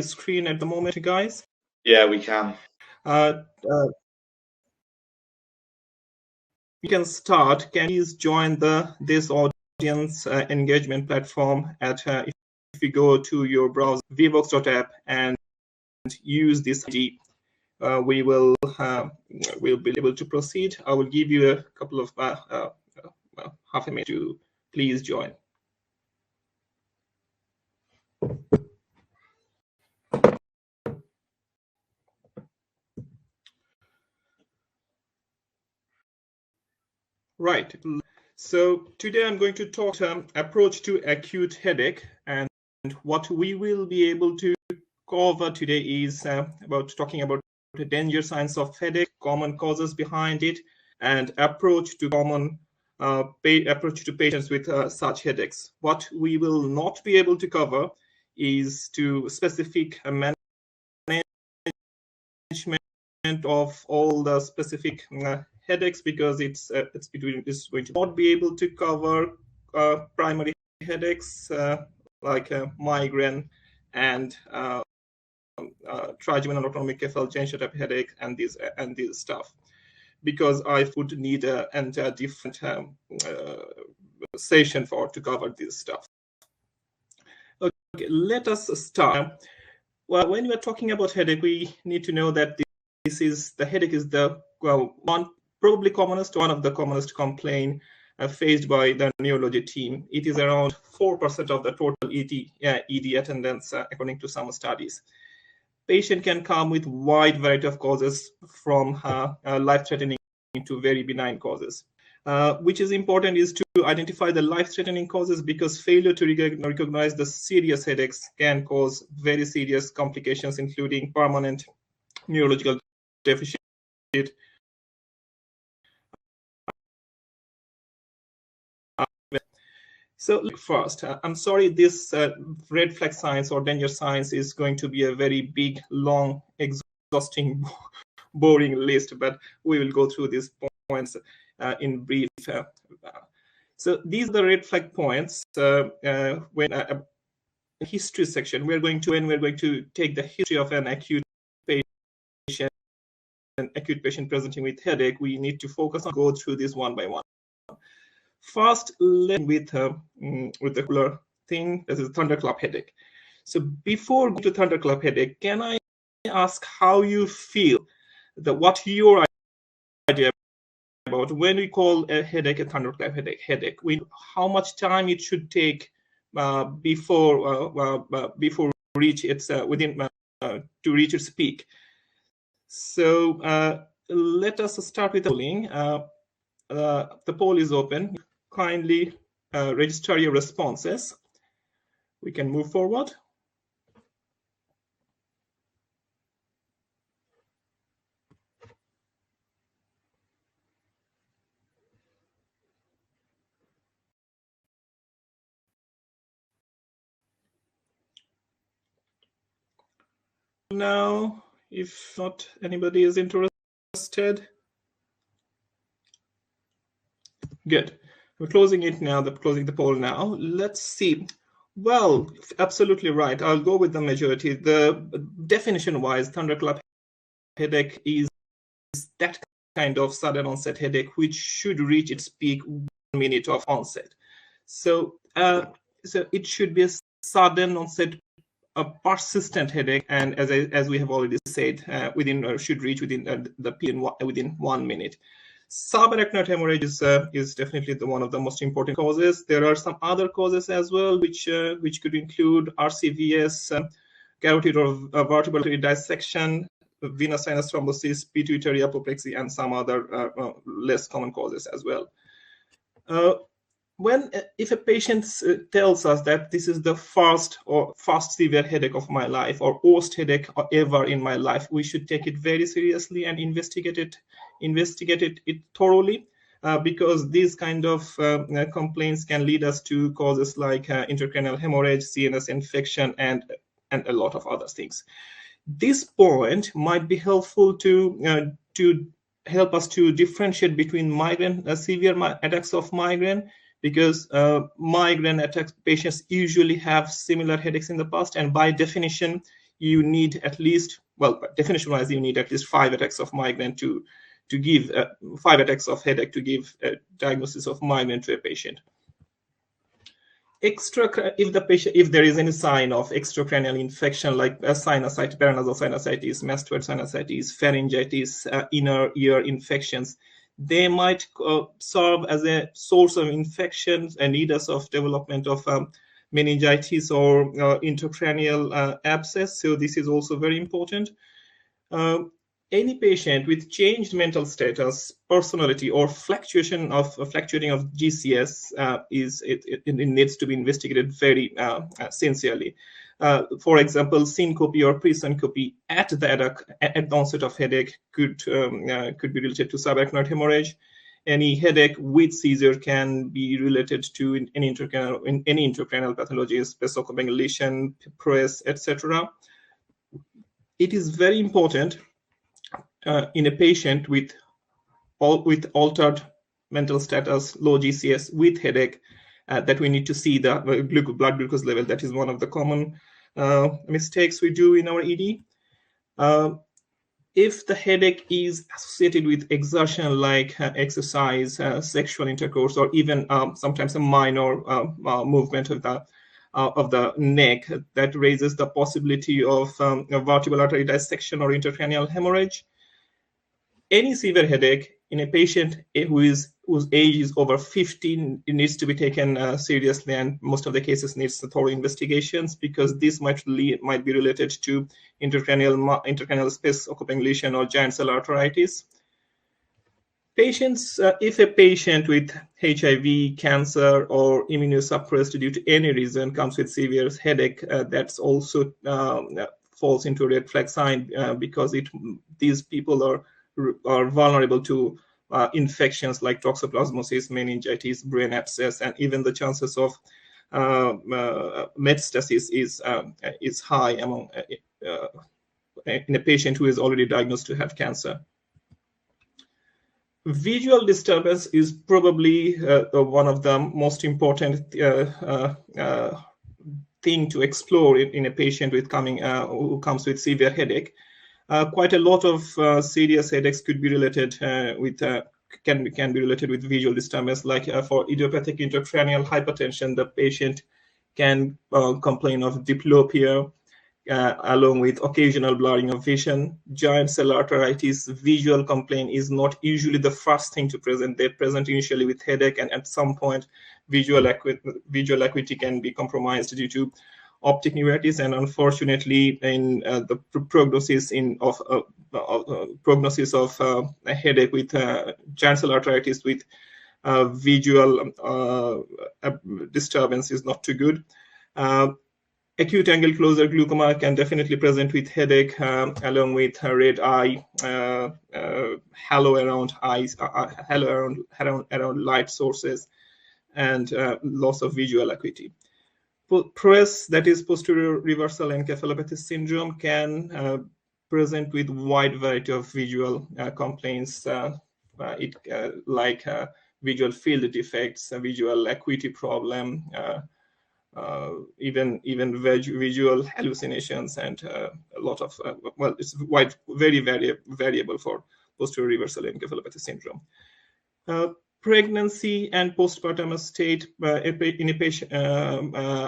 screen at the moment, guys? Yeah, we can. You can start. Can you please join this audience engagement platform at if you go to your browser vbox.app and use this ID, we'll be able to proceed. I will give you a couple of half a minute to please join. Right. So today I'm going to talk approach to acute headache, and what we will be able to cover today is about talking about the danger signs of headache, common causes behind it, and approach to patients with such headaches. What we will not be able to cover is to specific management of all the specific headaches, because it's going to not be able to cover primary headaches like migraine and trigeminal autonomic cephalogenesis type headache and this stuff, because I would need a different session to cover this stuff. Okay, let us start. Well, when we are talking about headache, we need to know that the headache is the probably one of the commonest complaint faced by the neurology team. It is around 4% of the total ED attendance, according to some studies. Patient can come with wide variety of causes, from life-threatening to very benign causes. Which is important is to identify the life-threatening causes, because failure to recognize the serious headaches can cause very serious complications, including permanent neurological deficit. So first, I'm sorry, this red flag signs or danger signs is going to be a very big, long, exhausting, boring list, but we will go through these points in brief. So these are the red flag points. When history section, we're going to take the history of an acute patient presenting with headache. We need to focus on go through this one by one. First, let's with the cooler thing. This is Thunderclap headache. So before going to Thunderclap headache, can I ask how you feel, what your idea about when we call a headache a Thunderclap headache? How much time it should take before reach its to reach its peak? So let us start with the polling. The poll is open. Kindly register your responses. We can move forward. Now, if not anybody is interested, good. We're closing it now. Closing the poll now. Let's see. Well, absolutely right. I'll go with the majority. The definition-wise, Thunderclap headache is that kind of sudden onset headache which should reach its peak 1 minute of onset. So, so it should be a sudden onset, a persistent headache, and as we have already said, should reach within the peak within 1 minute. Subarachnoid hemorrhage is definitely one of the most important causes. There are some other causes as well, which could include RCVS, carotid or vertebral dissection, venous sinus thrombosis, pituitary apoplexy, and some other less common causes as well. If a patient tells us that this is the first severe headache of my life, or worst headache ever in my life, we should take it very seriously and investigate it thoroughly, because these kind of complaints can lead us to causes like intracranial hemorrhage, CNS infection, and a lot of other things. This point might be helpful to help us to differentiate between migraine, severe attacks of migraine, because migraine attacks patients usually have similar headaches in the past, and by definition, you need at least, well, definition-wise, you need at least 5 attacks of migraine to give 5 attacks of headache to give a diagnosis of migraine to a patient. If there is any sign of extracranial infection like sinusitis, paranasal sinusitis, mastoid sinusitis, pharyngitis, inner ear infections, they might serve as a source of infections and lead us of development of meningitis or intracranial abscess. So this is also very important. Any patient with changed mental status, personality, or fluctuating of GCS it needs to be investigated very sincerely. For example, syncope or pre-syncope at the onset of headache could be related to subacute hemorrhage. Any headache with seizure can be related to any intracranial pathologies, basal lesion, press, etc. It is very important in a patient with altered mental status, low GCS, with headache, that we need to see the blood glucose level. That is one of the common mistakes we do in our ED. If the headache is associated with exertion like exercise, sexual intercourse, or even sometimes a minor movement of the neck, that raises the possibility of vertebral artery dissection or intracranial hemorrhage. Any severe headache in a patient whose age is over 15, it needs to be taken seriously, and most of the cases needs thorough investigations, because this might be related to intracranial space occupying lesion or giant cell arteritis. Patients, if a patient with HIV, cancer, or immunosuppressed due to any reason comes with severe headache, that's also falls into a red flag sign, because these people are vulnerable to infections like toxoplasmosis, meningitis, brain abscess, and even the chances of metastasis is high among in a patient who is already diagnosed to have cancer. Visual disturbance is probably one of the most important thing to explore in a patient who comes with severe headache. Quite a lot of serious headaches could be related can be related with visual disturbance. Like for idiopathic intracranial hypertension, the patient can complain of diplopia, along with occasional blurring of vision. Giant cell arteritis, visual complaint is not usually the first thing to present. They present initially with headache, and at some point, visual acuity can be compromised due to optic neuritis, and unfortunately, in the prognosis of a headache with giant cell arteritis with visual disturbance is not too good. Acute angle closure glaucoma can definitely present with headache, along with red eye, halo around eyes, halo around light sources, and loss of visual acuity. PRES, that is posterior reversal encephalopathy syndrome, can present with wide variety of visual complaints, like visual field defects, visual acuity problem, even visual hallucinations, and a lot of it's very variable for posterior reversal encephalopathy syndrome. Pregnancy and postpartum state in a patient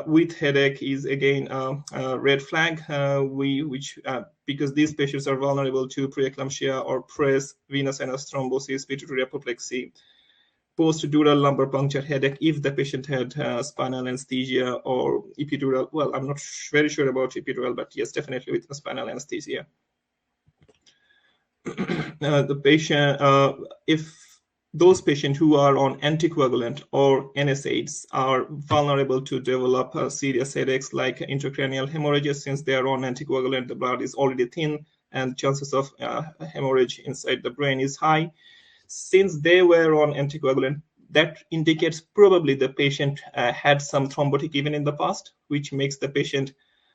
with headache is again a red flag, because these patients are vulnerable to preeclampsia or PRES, venous sinus thrombosis, pituitary apoplexy, post-dural lumbar puncture headache if the patient had spinal anesthesia or epidural. Well, I'm not very sure about epidural, but yes, definitely with spinal anesthesia. The patient, if those patients who are on anticoagulant or NSAIDs are vulnerable to develop serious headaches like intracranial hemorrhages. Since they are on anticoagulant, the blood is already thin, and chances of hemorrhage inside the brain is high. Since they were on anticoagulant, that indicates probably the patient had some thrombotic event in the past, which makes the patient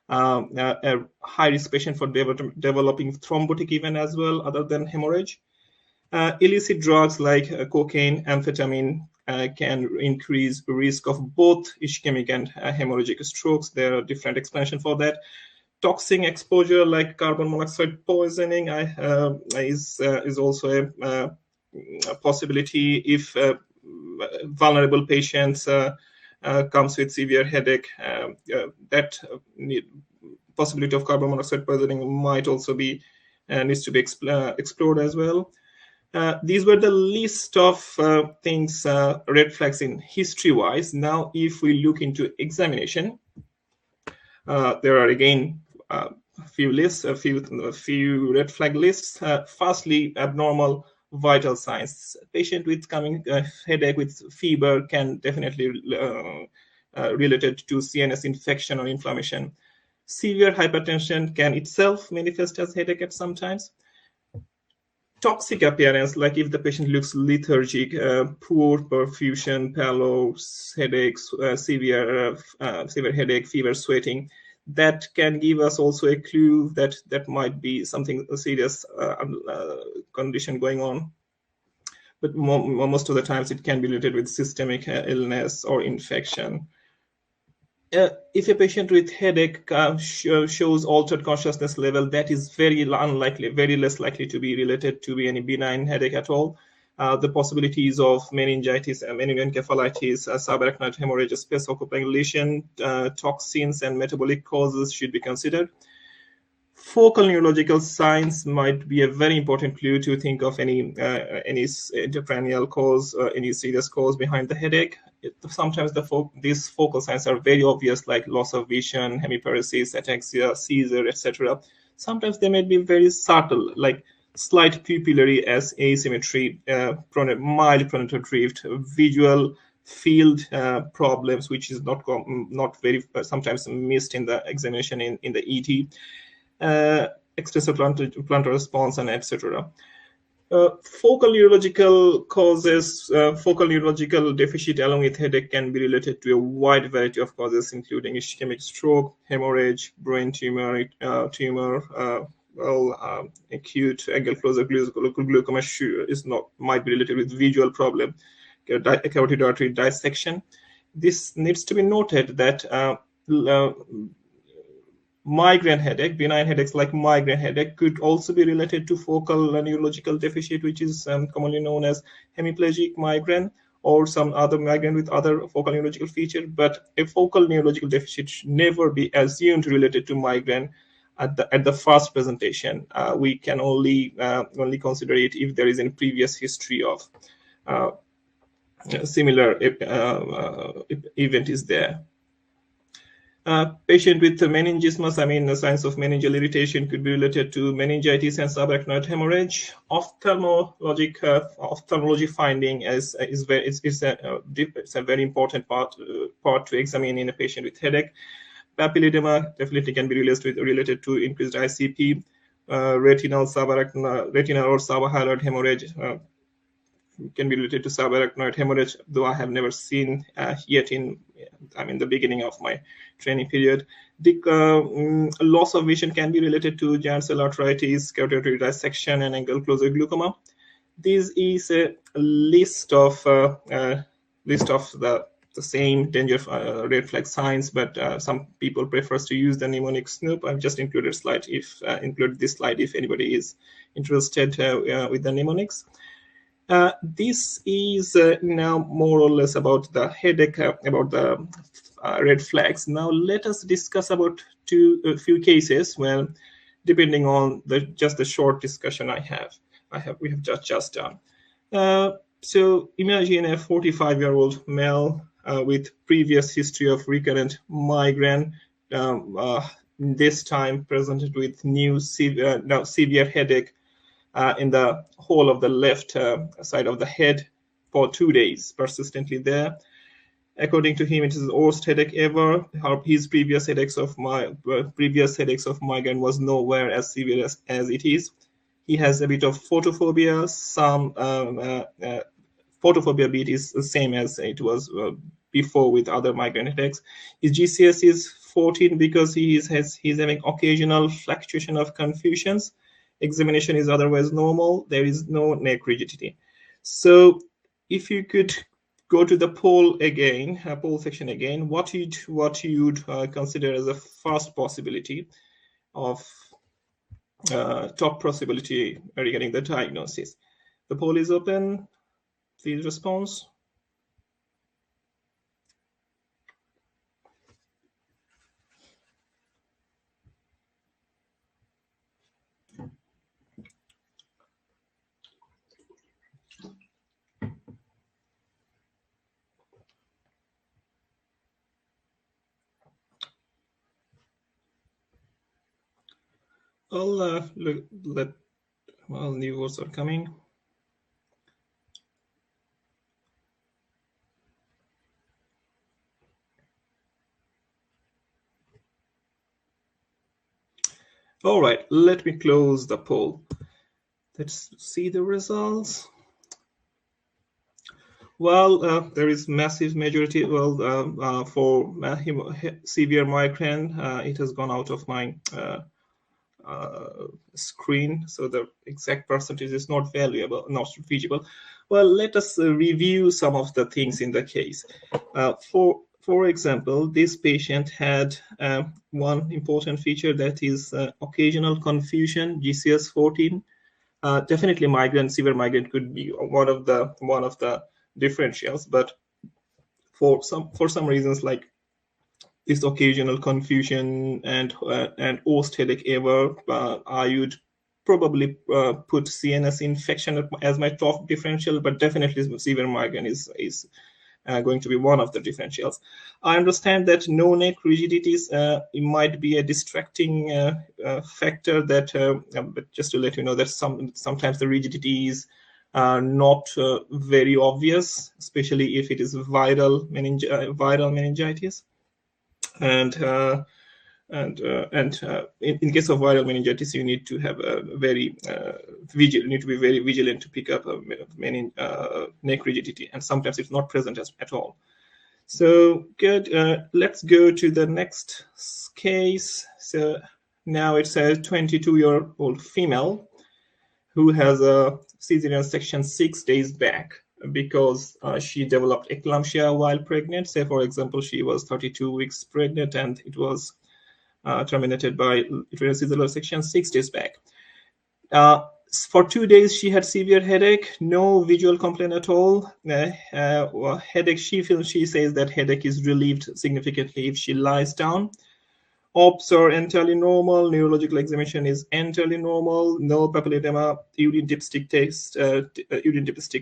a high-risk patient for developing thrombotic event as well, other than hemorrhage. Illicit drugs like cocaine, amphetamine can increase risk of both ischemic and hemorrhagic strokes. There are different explanations for that. Toxic exposure like carbon monoxide poisoning is also a possibility if vulnerable patients comes with severe headache. That possibility of carbon monoxide poisoning might also be needs to be explored as well. These were the list of things, red flags in history-wise. Now, if we look into examination, there are again a few red flag lists. Firstly, abnormal vital signs. Patient with coming headache with fever can definitely related to CNS infection or inflammation. Severe hypertension can itself manifest as headache at sometimes. Toxic appearance, like if the patient looks lethargic, poor perfusion, pallor, headaches, severe headache, fever, sweating, that can give us also a clue that might be something serious condition going on. But most of the times it can be related with systemic illness or infection. If a patient with headache shows altered consciousness level, that is very unlikely, very less likely to be related to any benign headache at all. The possibilities of meningitis, meningitis, subarachnoid hemorrhage, space-occupying lesion, toxins, and metabolic causes should be considered. Focal neurological signs might be a very important clue to think of any intracranial cause, any serious cause behind the headache. Sometimes these focal signs are very obvious, like loss of vision, hemiparesis, ataxia, seizure, etc. Sometimes they may be very subtle, like slight pupillary asymmetry, mild pronotal drift, visual field problems, which is not very sometimes missed in the examination in the ET, extensive plantar response, and etc. Focal neurological causes, focal neurological deficit along with headache can be related to a wide variety of causes, including ischemic stroke, hemorrhage, brain tumor, acute ankle closure glaucoma might be related with visual problem, carotid artery dissection. This needs to be noted that migraine headache, benign headaches like migraine headache, could also be related to focal neurological deficit, which is commonly known as hemiplegic migraine, or some other migraine with other focal neurological feature. But a focal neurological deficit should never be assumed related to migraine at the first presentation. We can only consider it if there is a previous history of similar event is there. Patient with meningismus, the signs of meningeal irritation could be related to meningitis and subarachnoid hemorrhage. Ophthalmology finding is a very important part to examine in a patient with headache. Papilledema definitely can be related to increased ICP. Retinal or subhyaloid hemorrhage can be related to subarachnoid hemorrhage, though I have never seen yet in the beginning of my training period. The loss of vision can be related to giant cell arteritis, carotid artery dissection, and ankle closure glaucoma. This is a list of the same danger red flag signs, but some people prefers to use the mnemonic SNOOP. I've just included this slide if anybody is interested with the mnemonics. This is now more or less about the headache, about the red flags. Now let us discuss about a few cases. Well, depending on just the short discussion we have just done. So imagine a 45-year-old male with previous history of recurrent migraine. This time presented with new severe headache in the whole of the left side of the head for 2 days, persistently there. According to him, it is the worst headache ever. His previous headaches of migraine was nowhere as severe as it is. He has a bit of photophobia. Some photophobia bit is the same as it was before with other migraine headaches. His GCS is 14 because he's having occasional fluctuation of confusions. Examination is otherwise normal. There is no neck rigidity. So if you could go to the poll section again, what you'd consider as a first possibility. top possibility regarding the diagnosis. The poll is open. Please respond. Well, new votes are coming. All right, let me close the poll. Let's see the results. Well, there is massive majority. Well, for severe migraine, it has gone out of my screen, so the exact percentage is not valuable, not visible. Well, let us review some of the things in the case. For example, this patient had one important feature, that is occasional confusion, GCS14. Definitely migraine, severe migraine could be one of the differentials, but for some reasons, like this occasional confusion and worst headache ever, I would probably put CNS infection as my top differential, but definitely severe migraine is going to be one of the differentials. I understand that no neck rigidities it might be a distracting factor, that but just to let you know that sometimes the rigidity is not very obvious, especially if it is viral meningitis. And in case of viral meningitis, you need to have a very vigilant to pick up neck rigidity, and sometimes it's not present at all. So good. Let's go to the next case. So now it's a 22-year-old female who has a cesarean section 6 days back because she developed eclampsia while pregnant. Say, for example, she was 32 weeks pregnant and it was terminated by cesarean section 6 days back. For 2 days, she had severe headache, no visual complaint at all. Headache, she says that headache is relieved significantly if she lies down. Ops are entirely normal. Neurological examination is entirely normal. No papilledema. Urine dipstick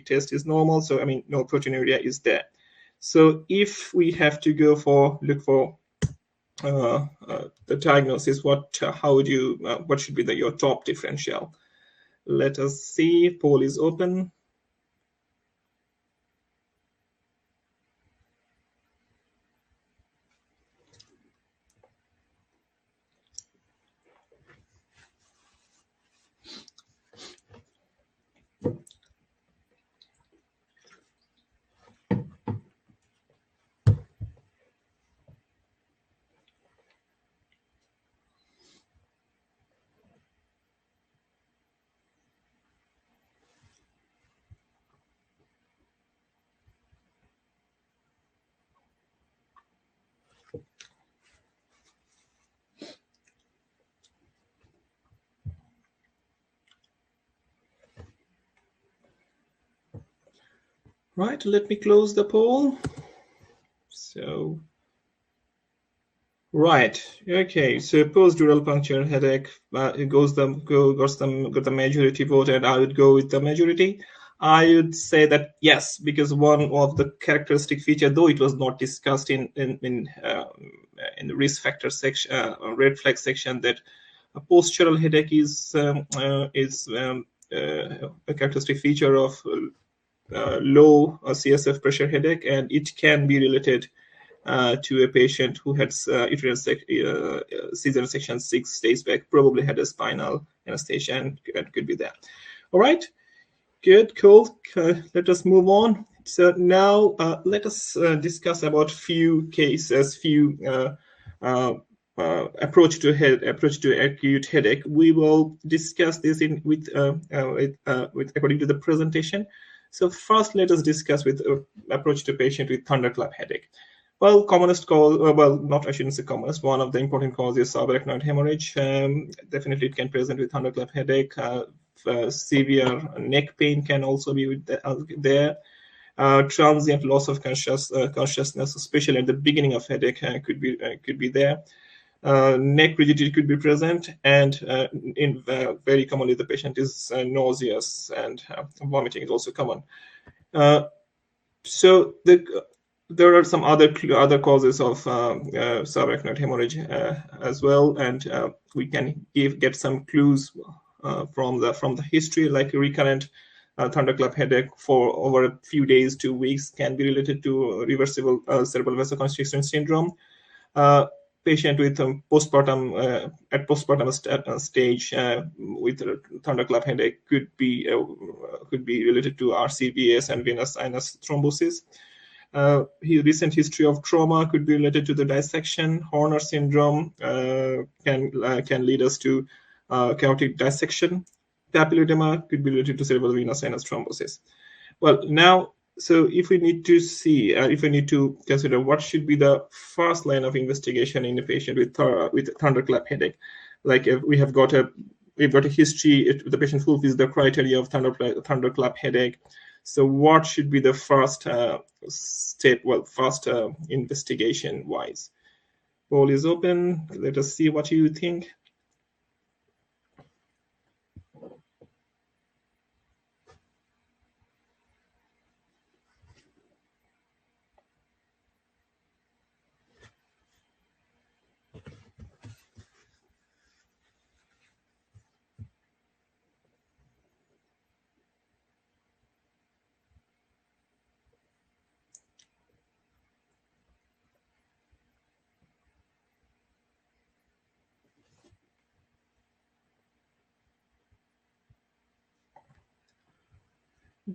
test is normal. So I mean, no proteinuria is there. So if we have to go look for the diagnosis, what should be your top differential? Let us see. Poll is open. Right, let me close the poll. So, right, okay. So post-dural puncture headache, it got the majority vote, and I would go with the majority. I would say that yes, because one of the characteristic feature, though it was not discussed in the risk factor section, red flag section, that a postural headache is a characteristic feature of low CSF pressure headache, and it can be related to a patient who had cesarean section 6 days back, probably had a spinal anesthesia, and could be there. All right, good, cool. Let us move on. So now let us discuss about few cases, approach to acute headache. We will discuss this with according to the presentation. So first, let us discuss with approach to patient with thunderclap headache. Well, commonest cause, well, not, I shouldn't say commonest, one of the important causes is subarachnoid hemorrhage. Definitely it can present with thunderclap headache. Severe neck pain can also be there. Transient loss of consciousness, especially at the beginning of headache, could be there. Neck rigidity could be present, and very commonly the patient is nauseous, and vomiting is also common. So there are some other causes of subarachnoid hemorrhage as well, and we can get some clues from the history, like recurrent thunderclap headache for over a few days, 2 weeks, can be related to reversible cerebral vasoconstriction syndrome. Patient with postpartum stage with thunderclap headache could be related to RCVS and venous sinus thrombosis. Recent history of trauma could be related to the dissection. Horner syndrome can lead us to chaotic dissection. Papilledema could be related to cerebral venous sinus thrombosis. Well, now, so if we need to see, if we need to consider what should be the first line of investigation in a patient with thunderclap headache, like if we've got a history, the patient fulfills the criteria of thunderclap headache. So what should be the first step? Well, first investigation wise. Poll is open. Let us see what you think.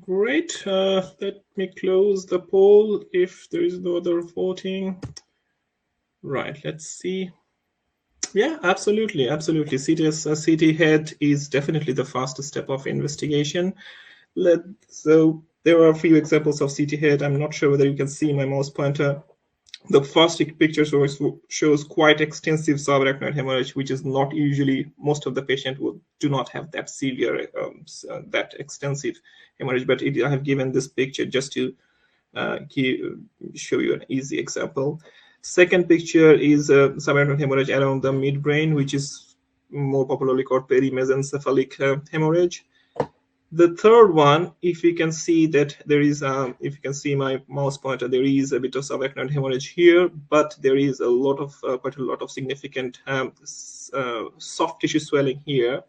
Great. Let me close the poll if there is no other voting. Right, let's see. Yeah, absolutely. CT head is definitely the fastest step of investigation. So there are a few examples of CT head. I'm not sure whether you can see my mouse pointer. The first picture shows quite extensive subarachnoid hemorrhage, which is not usually, most of the patient do not have that severe, that extensive hemorrhage, but I have given this picture just to show you an easy example. Second picture is subarachnoid hemorrhage around the midbrain, which is more popularly called perimesencephalic hemorrhage. The third one, if you can see that there is, if you can see my mouse pointer, there is a bit of subarachnoid hemorrhage here, but there is a lot of, quite a lot of significant soft tissue swelling here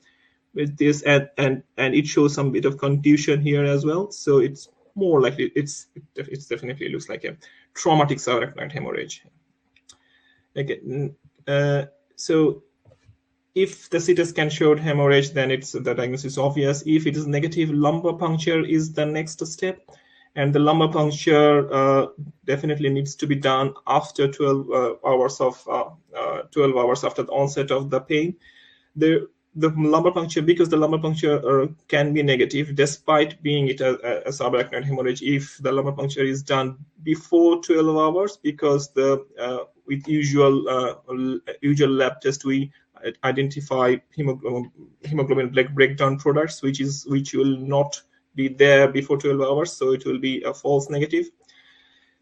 with this, and it shows some bit of contusion here as well. So it's more likely, it's definitely looks like a traumatic subarachnoid hemorrhage. Okay, so if the CT scan showed hemorrhage, then the diagnosis is obvious. If it is negative, lumbar puncture is the next step, and the lumbar puncture definitely needs to be done after 12 hours after the onset of the pain. The lumbar puncture, because the lumbar puncture can be negative despite being it a subarachnoid hemorrhage, if the lumbar puncture is done before 12 hours, because with usual lab test we identify hemoglobin breakdown products, which will not be there before 12 hours, so it will be a false negative.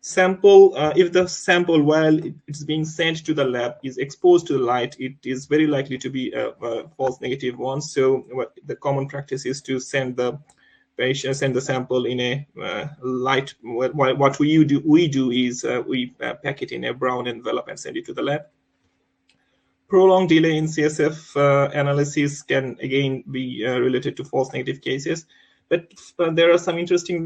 Sample, if the sample while it's being sent to the lab is exposed to the light, it is very likely to be a false negative one. So the common practice is to send the sample in a light. What we do is we pack it in a brown envelope and send it to the lab. Prolonged delay in CSF analysis can again be related to false negative cases, but there are some interesting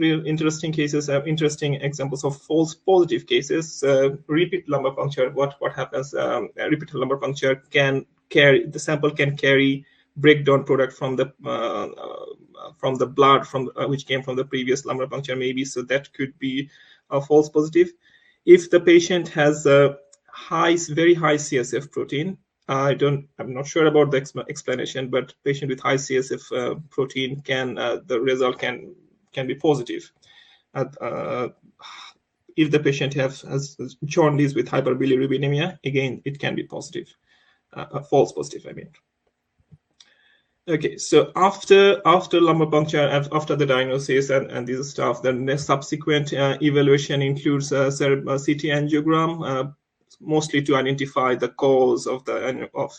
cases, interesting examples of false positive cases. Repeat lumbar puncture. What happens? Repeat lumbar puncture can carry, the sample can carry breakdown product from the blood which came from the previous lumbar puncture, maybe. So that could be a false positive. If the patient has a very high CSF protein, I'm not sure about the explanation, but patient with high CSF protein the result can be positive. if the patient has jaundice with hyperbilirubinemia, again, it can be positive, false positive, I mean. Okay, so after lumbar puncture, after the diagnosis and this stuff, then the subsequent evaluation includes CT angiogram, mostly to identify the cause of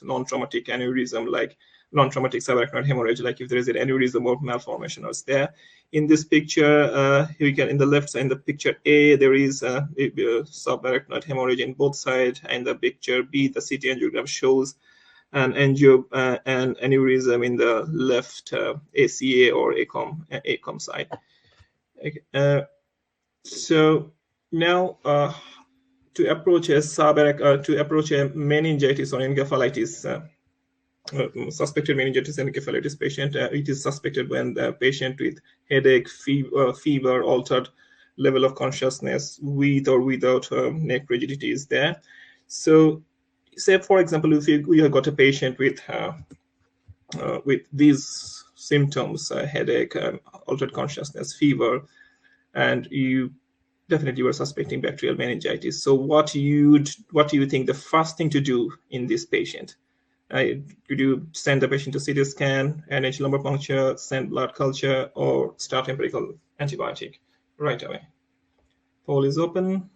non-traumatic aneurysm, like non-traumatic subarachnoid hemorrhage, like if there is an aneurysm or malformation is there. In this picture, here we can, in the left side, in the picture A, there is a subarachnoid hemorrhage in both sides, and the picture B, the CT angiogram shows an aneurysm in the left ACA or ACOM side. Okay. So now to approach a meningitis or encephalitis, suspected meningitis and encephalitis patient, it is suspected when the patient with headache, fever, altered level of consciousness, with or without neck rigidity is there. So, say for example, if we have got a patient with these symptoms, headache, altered consciousness, fever, and you definitely were suspecting bacterial meningitis. So, what do you think the first thing to do in this patient? Could you send the patient to CT scan, NH lumbar puncture, send blood culture, or start empirical antibiotic right away? Poll is open.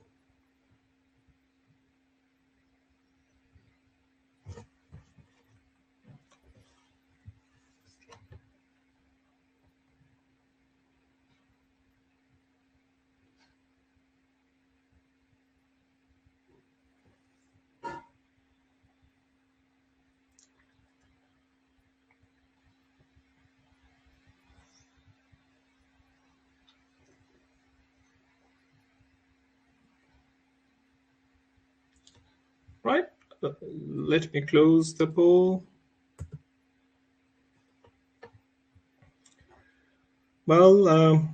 Right, let me close the poll. Well,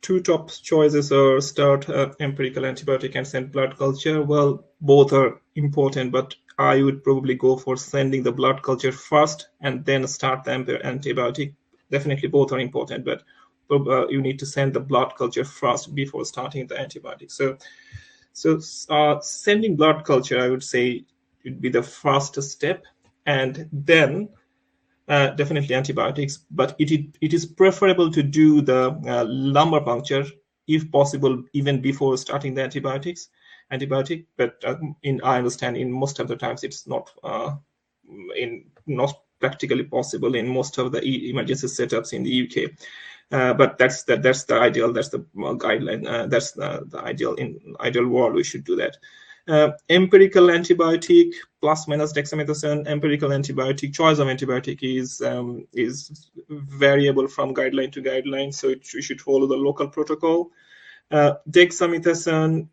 two top choices are start empirical antibiotic and send blood culture. Well, both are important, but I would probably go for sending the blood culture first and then start the antibiotic. Definitely both are important, but you need to send the blood culture first before starting the antibiotic. So sending blood culture, I would say, would be the first step, and then definitely antibiotics. But it is preferable to do the lumbar puncture, if possible, even before starting the antibiotic. But I understand in most of the times it's not practically possible in most of the emergency setups in the UK. But that's the ideal, that's the guideline, that's the ideal world. We should do that. Empirical antibiotic plus minus dexamethasone. Empirical antibiotic, choice of antibiotic is variable from guideline to guideline, so we should follow the local protocol. Dexamethasone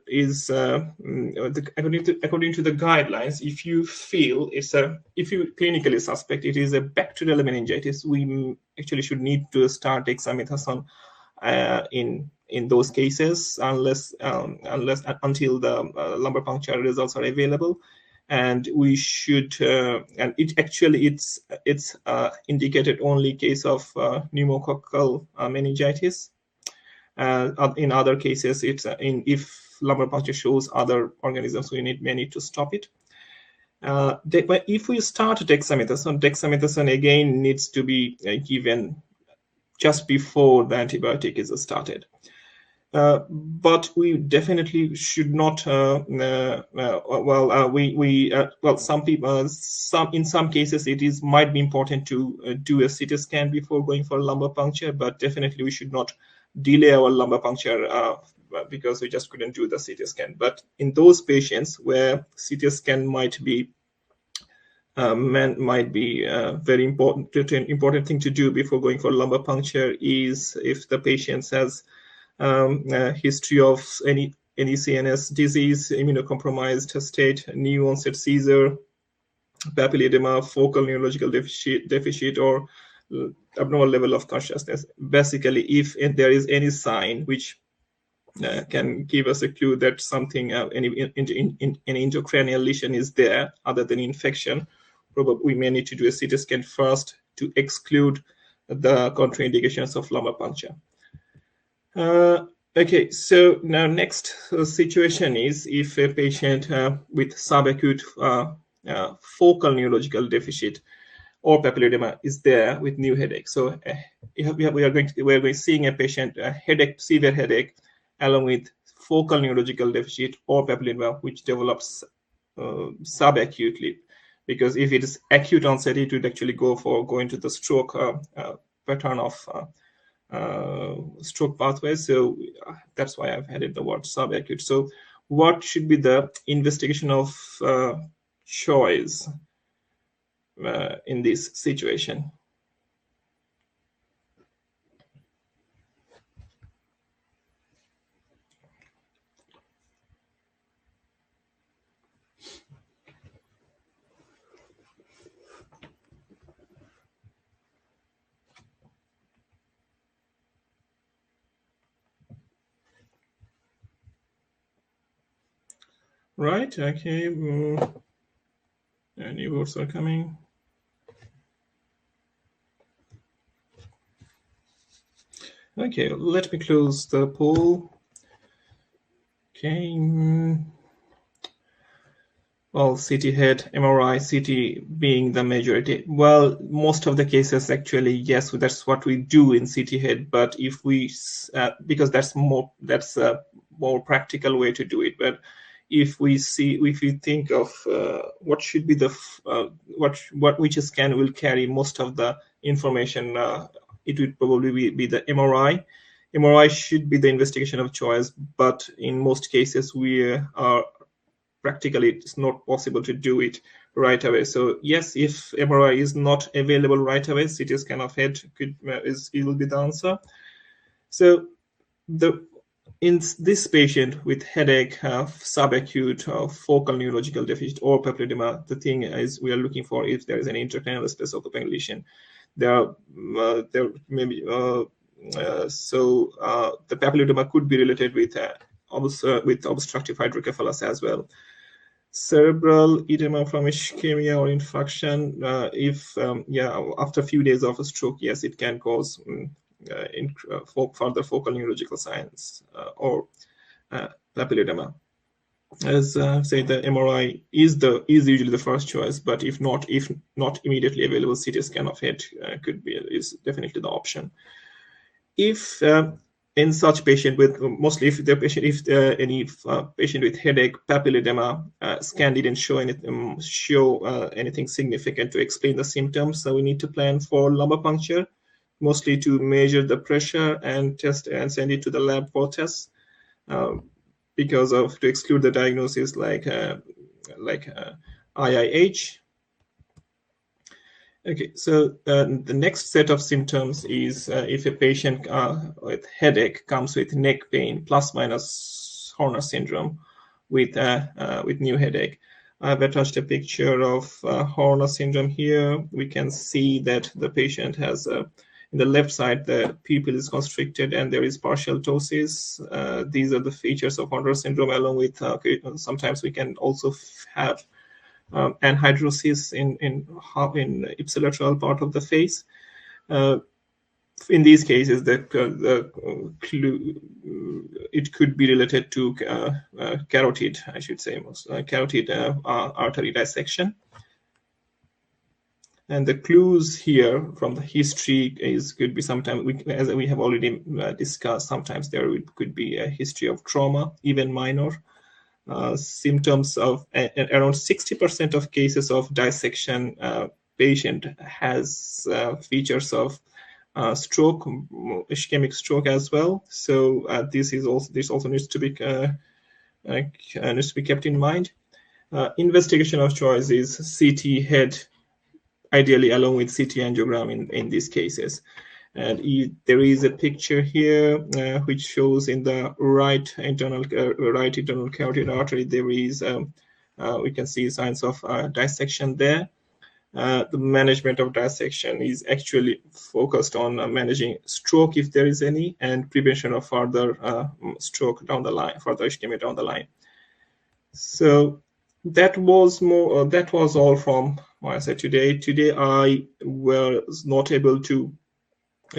is according to the guidelines, if you feel if you clinically suspect it is a bacterial meningitis, we actually should need to start dexamethasone in those cases, until the lumbar puncture results are available. And we should and it's indicated only case of pneumococcal meningitis. In other cases, it's if lumbar puncture shows other organisms, we may need to stop it. But if we start dexamethasone again needs to be given just before the antibiotic is started. But we definitely should not. Some people, in some cases, it might be important to do a CT scan before going for lumbar puncture. But definitely, we should not delay our lumbar puncture because we just couldn't do the CT scan. But in those patients where CT scan might be very important thing to do before going for lumbar puncture is if the patient has history of any CNS disease, immunocompromised state, new onset seizure, papilledema, focal neurological deficit, or abnormal level of consciousness. Basically, if there is any sign which can give us a clue that something, any intracranial lesion is there other than infection, probably we may need to do a CT scan first to exclude the contraindications of lumbar puncture. Okay, so now next situation is if a patient with subacute focal neurological deficit or papilledema is there with new headache. So we are going to seeing a patient headache, severe headache, along with focal neurological deficit or papilledema, which develops subacutely. Because if it is acute onset, it would actually go into the stroke pattern of stroke pathway. So that's why I've added the word subacute. So what should be the investigation of choice in this situation? Right, okay. Any votes are coming? Okay, let me close the poll. Okay. Well, CT head, MRI, CT being the majority. Well, most of the cases actually, yes, that's what we do in CT head. But if we, because that's a more practical way to do it. But if we think of what should be the which scan will carry most of the information, it would probably be the MRI. MRI should be the investigation of choice, but in most cases we are practically it's not possible to do it right away. So yes, if MRI is not available right away, CT scan of head will be the answer. So in this patient with headache, subacute, focal neurological deficit, or papilledema, the thing is we are looking for if there is an intracranial space occupying lesion. There may be so the papilledema could be related with obstructive hydrocephalus as well. Cerebral edema from ischemia or infarction, after a few days of a stroke, yes, it can cause further focal neurological signs or papilledema. As say, the MRI is usually the first choice, but if not immediately available, CT scan of head is definitely the option. If in such patient with mostly if any patient with headache, papilledema, scan didn't show anything significant to explain the symptoms, so we need to plan for lumbar puncture, mostly to measure the pressure and test and send it to the lab for tests, because of to exclude the diagnosis like IIH. Okay, so the next set of symptoms is if a patient with headache comes with neck pain plus minus Horner syndrome with new headache. I've attached a picture of Horner syndrome here. We can see that the patient has in the left side the pupil is constricted and there is partial ptosis. These are the features of Horner syndrome, along with sometimes we can also have anhidrosis in ipsilateral part of the face. In these cases, it could be related to carotid, I should say, carotid artery dissection. And the clues here from the history could be sometimes, as we have already discussed, sometimes there could be a history of trauma, even minor. Symptoms of around 60% of cases of dissection, patient has features of stroke, ischemic stroke as well. So this also needs to be kept in mind. Investigation of choice is CT head, ideally along with CT angiogram in these cases. And there is a picture here which shows in the right internal carotid artery there is we can see signs of dissection there. The management of dissection is actually focused on managing stroke if there is any, and prevention of further stroke down the line, further ischemia down the line. So that was all from my side today. Today I was not able to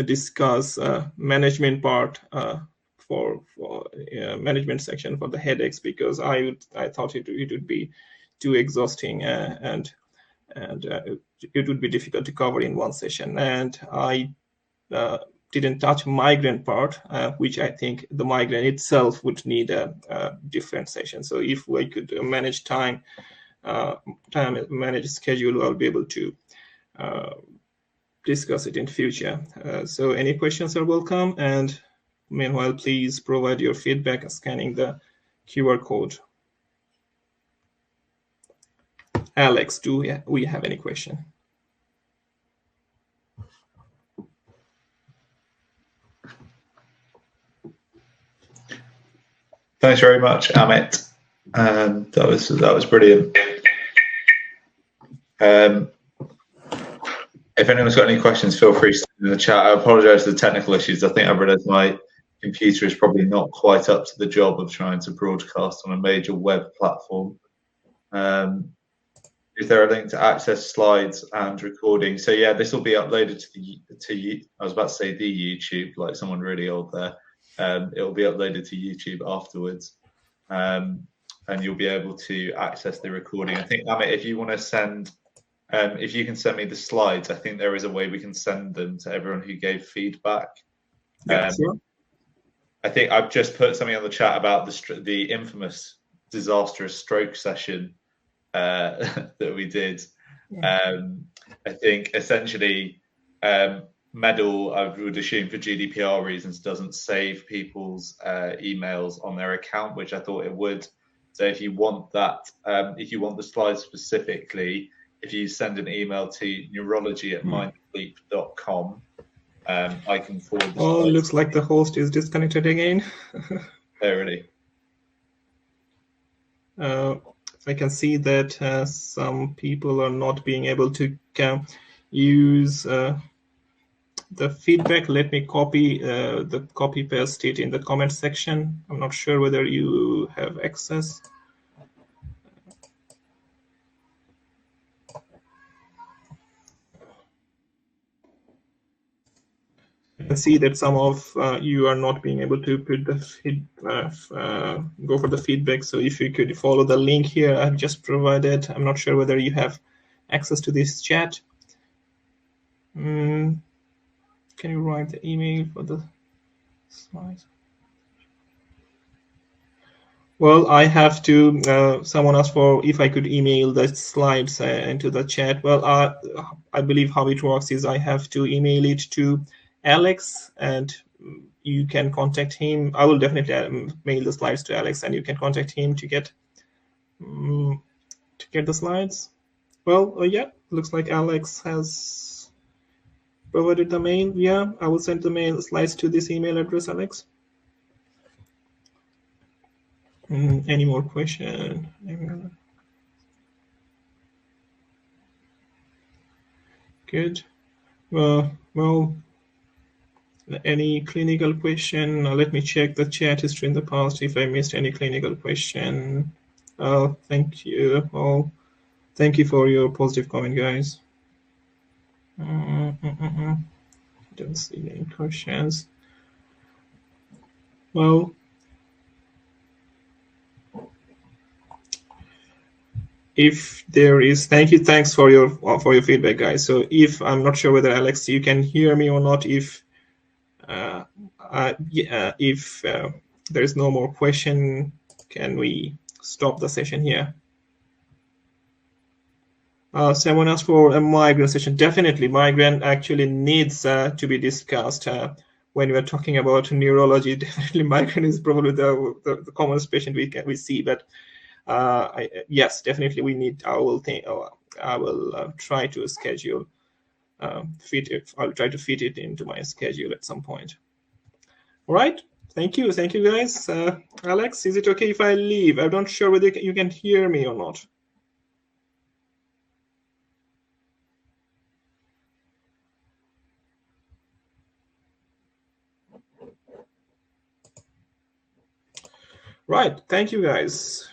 discuss management part for management section for the headaches, because I thought it would be too exhausting and it would be difficult to cover in one session. And I didn't touch migraine part, which I think the migraine itself would need a different session. So if we could manage time manage schedule, I'll be able to discuss it in future. So any questions are welcome, and meanwhile, please provide your feedback scanning the QR code. Alex, do we have any question? Thanks very much, Amit. That was brilliant. If anyone's got any questions, feel free to send in the chat. I apologise for the technical issues. I think I realised my computer is probably not quite up to the job of trying to broadcast on a major web platform. Is there a link to access slides and recording? So yeah, this will be uploaded to I was about to say the YouTube, like someone really old there. It will be uploaded to YouTube afterwards, and you'll be able to access the recording. I think, Amit, if you want to send, if you can send me the slides, I think there is a way we can send them to everyone who gave feedback. Sure. I think I've just put something on the chat about the infamous disastrous stroke session that we did. I think essentially MEDL, I would assume for GDPR reasons, doesn't save people's emails on their account, which I thought it would. So if you want that, if you want the slides specifically, if you send an email to neurology@mindsleep.com, I can forward the slides. Looks like the host is disconnected again. Oh, really? I can see that some people are not being able to use the feedback. Let me copy paste it in the comment section. I'm not sure whether you have access. I can see that some of you are not being able to put the go for the feedback. So if you could follow the link here I've just provided. I'm not sure whether you have access to this chat. Can you write the email for the slides? Well, I have to, someone asked for if I could email the slides into the chat. Well, I believe how it works is I have to email it to Alex, and you can contact him. I will definitely mail the slides to Alex, and you can contact him to get the slides. Well, yeah, looks like Alex has provided the mail. Yeah, I will send the mail slides to this email address, Alex. Any more question? Good. Well, any clinical question? Let me check the chat history in the past if I missed any clinical question. Thank you. Oh, thank you for your positive comment, guys. Don't see any questions. Well, if there is, thanks for your feedback, guys. So if I'm not sure whether Alex, you can hear me or not. If there is no more question, can we stop the session here? Someone asked for a migraine session. Definitely, migraine actually needs to be discussed when we're talking about neurology. Definitely, migraine is probably the commonest patient we see. But yes, definitely we need. I will try to schedule fit it. I'll try to fit it into my schedule at some point. All right. Thank you guys. Alex, is it okay if I leave? I'm not sure whether you can hear me or not. Right. Thank you, guys.